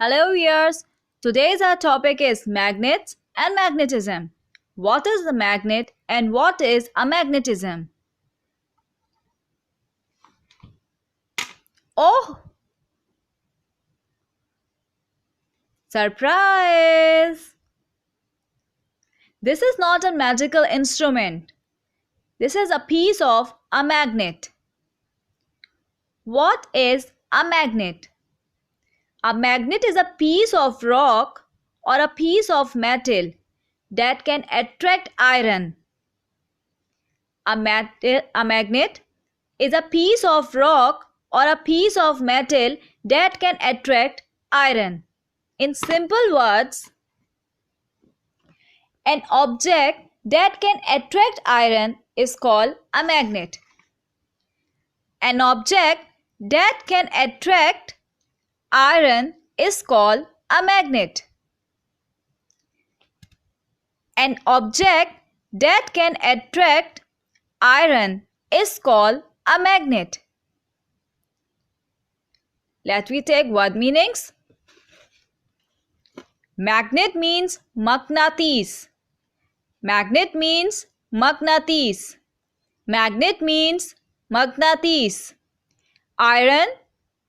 Hello viewers, today's our topic is magnets and magnetism. What is the magnet and what is a magnetism? Oh, surprise! This is not a magical instrument. This is a piece of a magnet. What is a magnet? A magnet is a piece of rock or a piece of metal that can attract iron. A magnet is a piece of rock or a piece of metal that can attract iron. In simple words, an object that can attract iron is called a magnet. An object that can attract iron is called a magnet. An object that can attract iron is called a magnet. Let me take word meanings. Magnet means magnetis. Magnet means magnetis. Magnet means magnetis. Iron,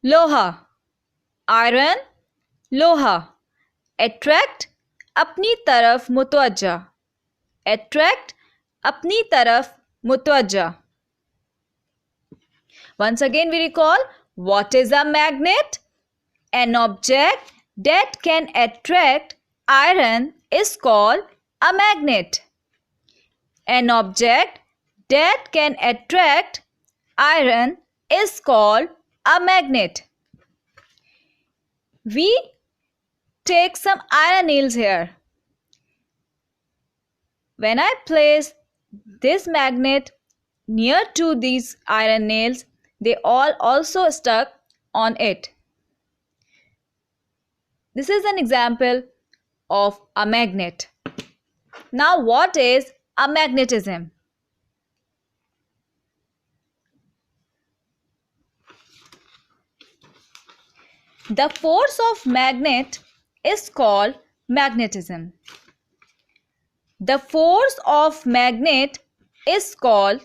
लोहा. Iron, लोहा. Attract, अपनी तरफ मुतवज्जा. Attract, अपनी तरफ मुतवज्जा. Once again we recall, what is a magnet? An object that can attract iron is called a magnet. An object that can attract iron is called a magnet. We take some iron nails here. When I place this magnet near to these iron nails, they all also stuck on it. This is an example of a magnet. Now, what is a magnetism? The force of magnet is called magnetism. The force of magnet is called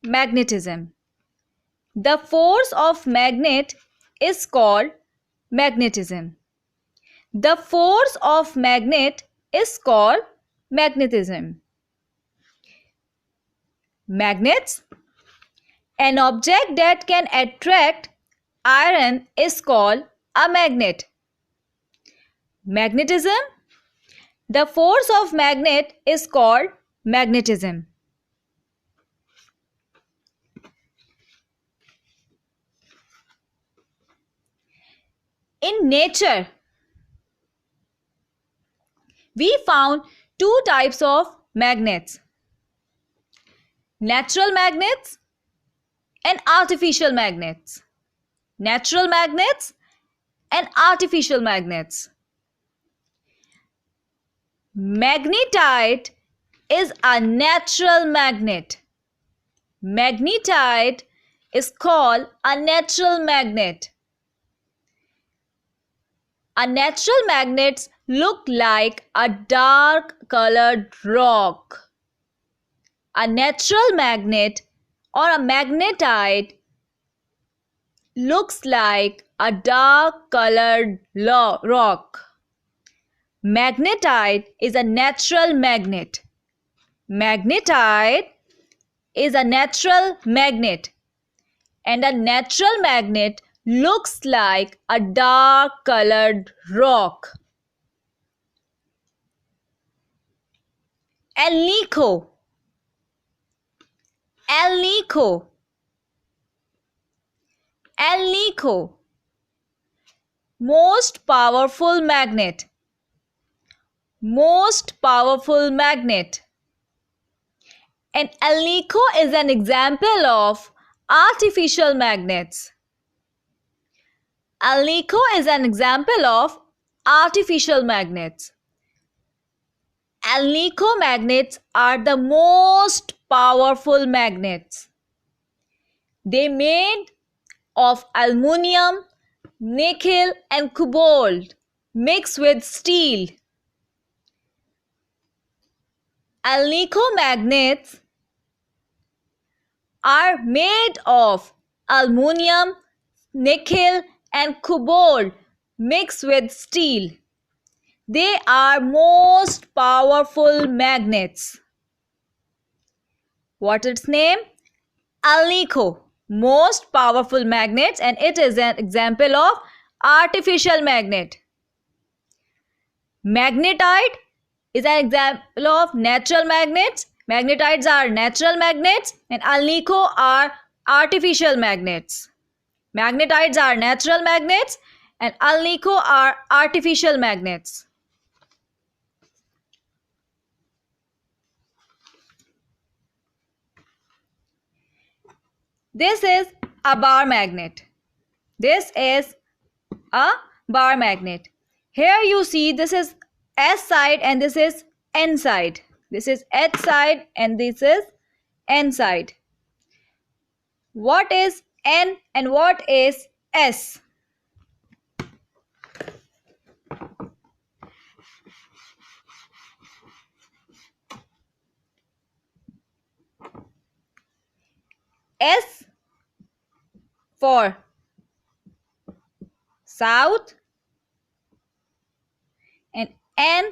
magnetism. The force of magnet is called magnetism. The force of magnet is called magnetism. Magnets. An object that can attract iron is called a magnet. Magnetism. The force of magnet is called magnetism. In nature, we found two types of magnets: natural magnets and artificial magnets. Natural magnets and artificial magnets. Magnetite is a natural magnet. Magnetite is called a natural magnet. A natural magnets look like a dark colored rock. A natural magnet or a magnetite looks like a dark colored rock. Magnetite is a natural magnet. Magnetite is a natural magnet, and a natural magnet looks like a dark colored rock. Alnico. Alnico. Alnico. Most powerful magnet. Most powerful magnet. An alnico is an example of artificial magnets. Alnico is an example of artificial magnets. Alnico magnets are the most powerful magnets. They made of aluminum, nickel and cobalt. mix with steel. Alnico magnets are made of aluminum, nickel, and cobalt mixed with steel. They are most powerful magnets. What its name? Alnico. Most powerful magnets, and it is an example of artificial magnet. Magnetite is an example of natural magnets. Magnetites are natural magnets and alnico are artificial magnets. Magnetites are natural magnets and alnico are artificial magnets. This is a bar magnet. This is a bar magnet. Here you see this is S side and this is N side. This is H side and this is N side. What is N and what is S? S for south and N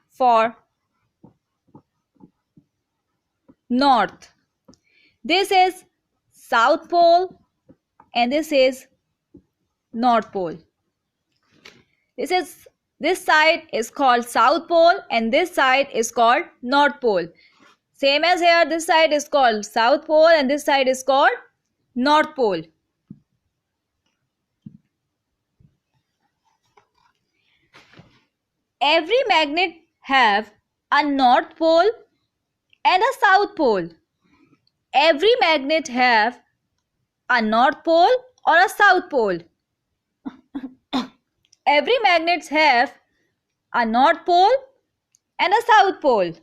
for north. This is South Pole and this is North Pole. This side is called South Pole and this side is called North Pole. Same as here, this side is called South Pole and this side is called North Pole. Every magnet have a North Pole and a South Pole. Every magnet have a North Pole or a South Pole. Every magnet have a North Pole and a South Pole.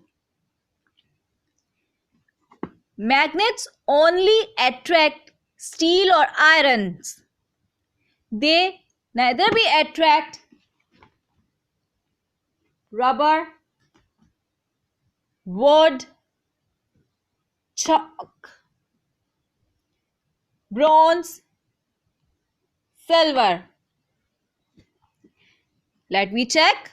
Magnets only attract steel or irons. They neither be attract rubber, wood, chalk, bronze, silver. Let me check.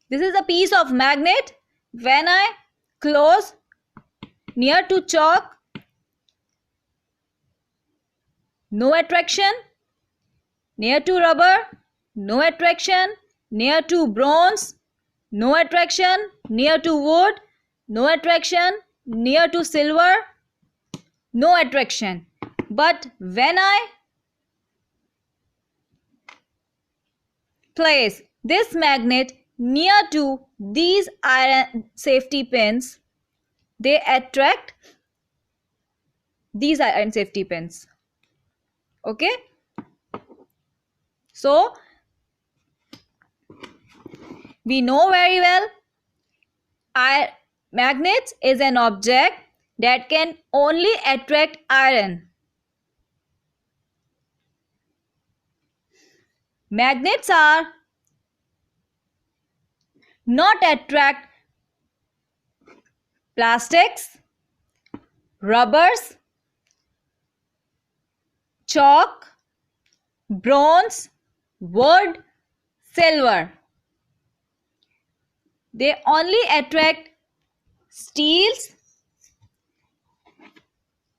This is a piece of magnet. When I close near to chalk, no attraction. Near to rubber, no attraction. Near to bronze, no attraction. Near to wood, no attraction. Near to silver, no attraction. But when I place this magnet near to these iron safety pins, they attract these iron safety pins. Okay? So, we know very well magnets is an object that can only attract iron. Magnets are not attract plastics, rubbers, chalk, bronze, wood, silver. They only attract steels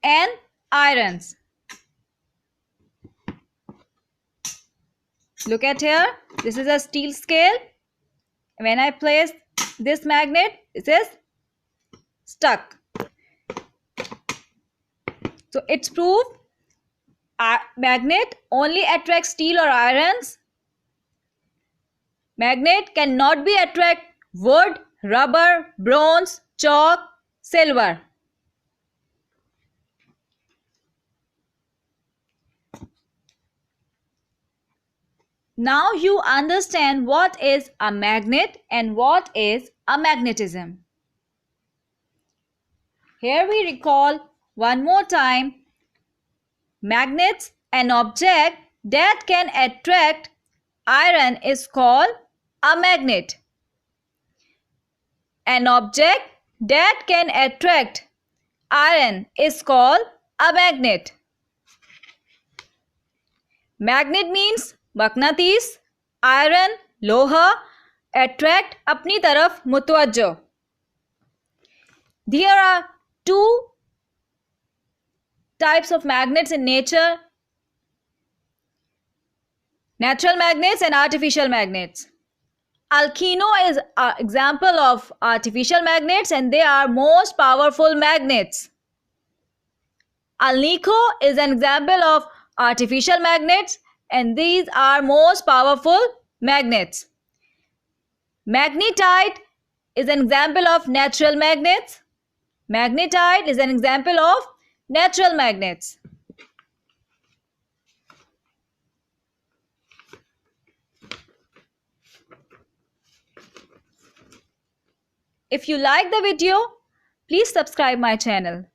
and irons. Look at here. This is a steel scale. When I place this magnet, it is stuck. So it's proof a magnet only attracts steel or irons. Magnet cannot be attract wood, rubber, bronze, chalk, silver. Now you understand what is a magnet and what is a magnetism. Here we recall one more time. Magnets, an object that can attract iron is called a magnet. An object that can attract iron is called a magnet. Magnet means मकनातीस, iron, लोहा, attract अपनी तरफ मुतवज्जो. There are two types of magnets in nature: natural magnets and artificial magnets. Alkeno is an example of artificial magnets and they are most powerful magnets. Alnico is an example of artificial magnets and these are most powerful magnets. Magnetite is an example of natural magnets. Magnetite is an example of natural magnets. If you like the video, please subscribe my channel.